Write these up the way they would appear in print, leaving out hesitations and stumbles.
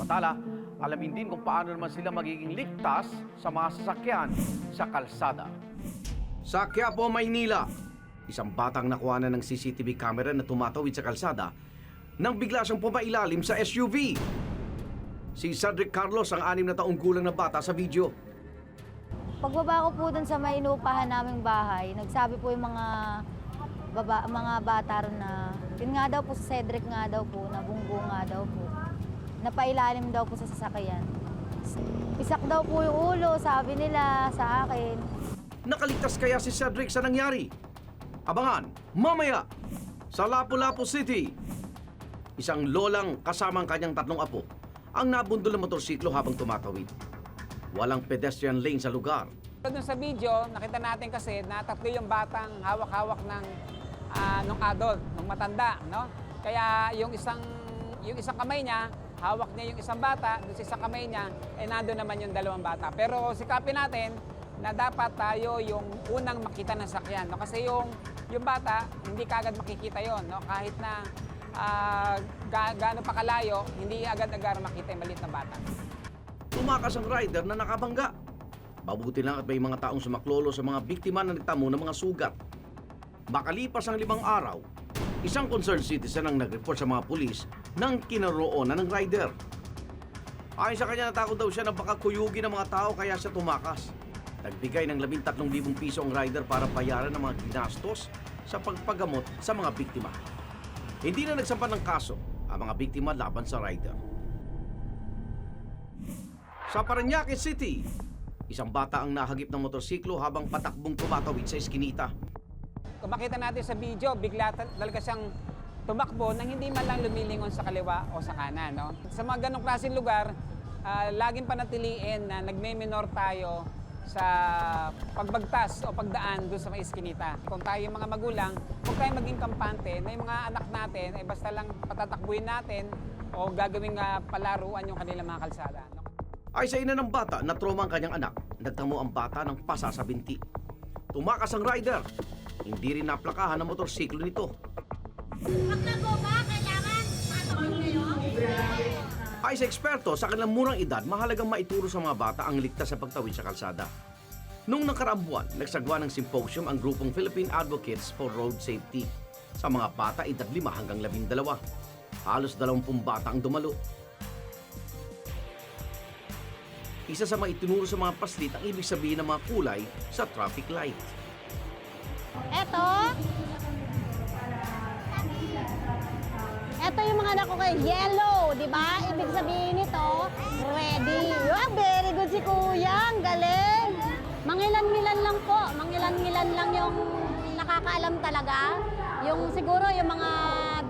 Samantala, alamin din kung paano naman sila magiging ligtas sa mga sasakyan sa kalsada. Sa Quiapo, Maynila, isang batang nakuha na ng CCTV camera na tumatawid sa kalsada nang bigla siyang pumailalim sa SUV. Si Cedric Carlos ang 6 na taong gulang na bata sa video. Pagbaba ko po dun sa may inuupahan naming bahay, nagsabi po yung mga bata ron na, yun nga daw po si Cedric nga daw po, nabunggo nga daw po. Napailalim daw po sa sasakyan. Isak daw po yung ulo, sabi nila sa akin. Nakaligtas kaya si Cedric sa nangyari? Abangan, mamaya, sa Lapu-Lapu City. Isang lolang kasama ang kanyang 3 apo ang nabundol ng motorsiklo habang tumatawid. Walang pedestrian lane sa lugar. Doon sa video, nakita natin kasi na 3 yung batang hawak-hawak nung adult, nung matanda, no? Kaya yung isang kamay niya, hawak niya yung isang bata, doon sa isang kamay niya, nandoon naman yung 2 bata. Pero sikapin natin na dapat tayo yung unang makita ng sakyan, no? Kasi yung bata, hindi kaagad makikita yon, no? Kahit na gaano pa kalayo, hindi agad-agad makita yung maliit na bata. Tumakas ang rider na nakabangga. Mabuti lang at may mga taong sumaklolo sa mga biktima na nagtamo ng mga sugat. Makalipas ang 5 araw, isang concerned citizen ang nag-report sa mga pulis ng kinaroonan ng rider. Ayon sa kanya, natakot daw siya na baka kuyugin ng mga tao kaya siya tumakas. Nagbigay ng 13,000 piso ang rider para bayaran ng mga ginastos sa pagpagamot sa mga biktima. Hindi na nagsampan ng kaso ang mga biktima laban sa rider. Sa Parañaque City, isang bata ang nahagip ng motorsiklo habang patakbong tumatawid sa eskinita. Kung makita natin sa video, bigla talaga siyang tumakbo nang hindi man lang lumilingon sa kaliwa o sa kanan, no? Sa mga ganong klaseng lugar, laging panatiliin na nagme-minor tayo sa pagbagtas o pagdaan doon sa mga eskinita. Kung tayo yung mga magulang, huwag tayong maging kampante na yung mga anak natin ay basta lang patatakbuhin natin o gagawing palaruan yung kanilang mga kalsada, no? Ay sa ina ng bata na trauma ang kanyang anak, nagtamo ang bata ng pasa sa binti. Tumakas ang rider. Hindi rin naplakahan ang motorsiklo nito. Pag nagoba, kailangan matawag kayo? Ay sa eksperto, sa kanilang murang edad, mahalagang maituro sa mga bata ang ligtas sa pagtawid sa kalsada. Noong nakaraang buwan, nagsagwa ng symposium ang grupong Philippine Advocates for Road Safety sa mga bata edad 5 hanggang 12. Halos 20 bata ang dumalo. Isa sa mga itinuro sa mga paslit ang ibig sabihin ng mga kulay sa traffic light. Ito yung mga anak ko kay yellow, di ba? Ibig sabihin nito, ready. Wow, very good si Kuya, ang galing. Mangilan-ngilan lang po, mangilan-ngilan lang yung nakakaalam talaga. Yung siguro yung mga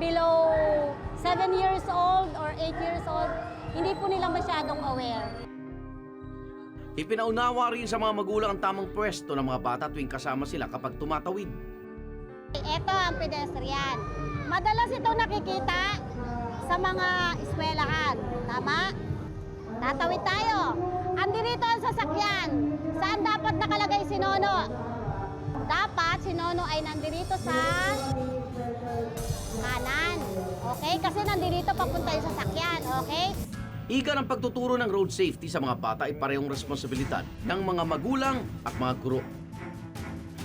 below 7 years old or 8 years old, hindi po nila masyadong aware. Ipinaunawa rin sa mga magulang ang tamang pwesto ng mga bata tuwing kasama sila kapag tumatawid. Ito ang pedestrian. Madalas ito nakikita sa mga eskwelahan. Tama? Tatawid tayo. Andirito ang sasakyan. Saan dapat nakalagay si Nono? Dapat si Nono ay nandirito sa kanan. Okay? Kasi nandirito papunta yung sasakyan. Okay? Iga ng pagtuturo ng road safety sa mga bata ay parehong responsibilidad ng mga magulang at mga guro.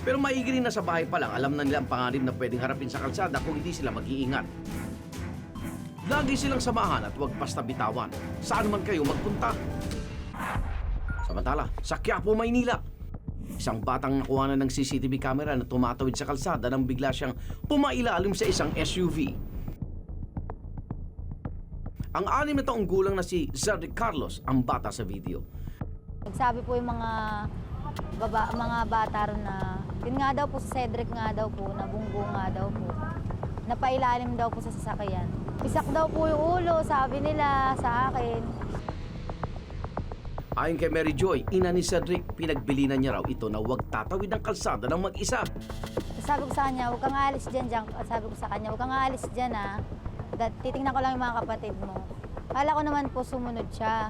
Pero maigi rin na sa bahay pa lang, alam na nila ang panganib na pwedeng harapin sa kalsada kung hindi sila mag-iingat. Lagi silang samahan at huwag basta bitawan. Saan man kayo magpunta. Samantala, sa Quiapo, Maynila, isang batang nakuha na ng CCTV camera na tumatawid sa kalsada nang bigla siyang pumailalim sa isang SUV. Ang 6 na taong gulang na si Cedric Carlos ang bata sa video. Nagsabi po yung mga bata ron na, yun nga daw po si Cedric nga daw po, nabunggo nga daw po. Napailalim daw po sa sasakyan. Isak daw po yung ulo, sabi nila sa akin. Ayon kay Mary Joy, ina ni Cedric, pinagbilinan niya raw ito na huwag tatawid ng kalsada ng mag-isa. Sabi ko sa kanya, huwag kang aalis dyan. Sabi ko sa kanya, huwag kang aalis dyan titingnan ko lang yung mga kapatid mo. Kala ko naman po sumunod siya.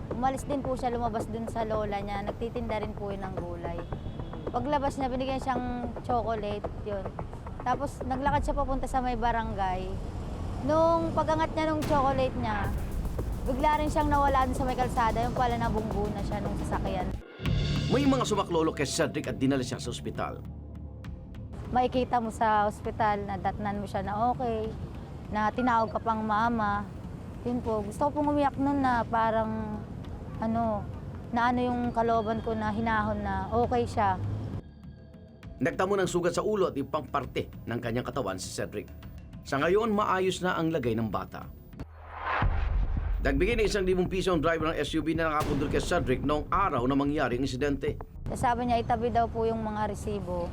Umalis din po siya, lumabas dun sa lola niya. Nagtitinda rin po yun ng gulay. Paglabas niya, binigyan siyang chocolate, yun. Tapos naglakad siya papunta sa may barangay. Nung pagangat niya nung chocolate niya, Bigla rin siyang nawala dun sa may kalsada, yung pala nabunggo na siya nung sasakyan. May mga sumaklolo kay Cedric at dinala siya sa ospital. Makikita mo sa ospital na datnan mo siya na okay, na tinawag ka pang mama. Yun po, gusto ko pong umiyak nun na parang ano yung kalooban ko na hinahon na okay siya. Nagtamo ng sugat sa ulo at ibang parte ng kanyang katawan si Cedric. Sa ngayon, maayos na ang lagay ng bata. Nagbigay ng 1,000 piso ang driver ng SUV na nakapundol kay Cedric noong araw na mangyari ang insidente. Sabi niya, itabi daw po yung mga resibo.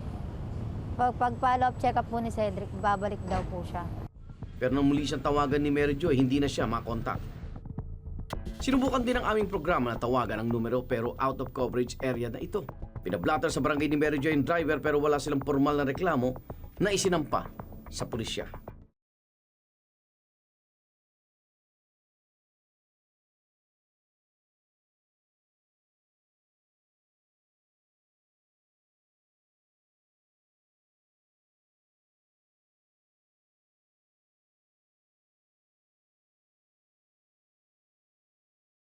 Pag follow-up check-up po ni Cedric, babalik daw po siya. Pero nang muli siyang tawagan ni Mary Joy, hindi na siya makontak. Sinubukan din ang aming programa na tawagan ang numero pero out of coverage area na ito. Pinablatter sa barangay ni Mary Joy ang driver pero wala silang formal na reklamo na isinampa sa pulisya.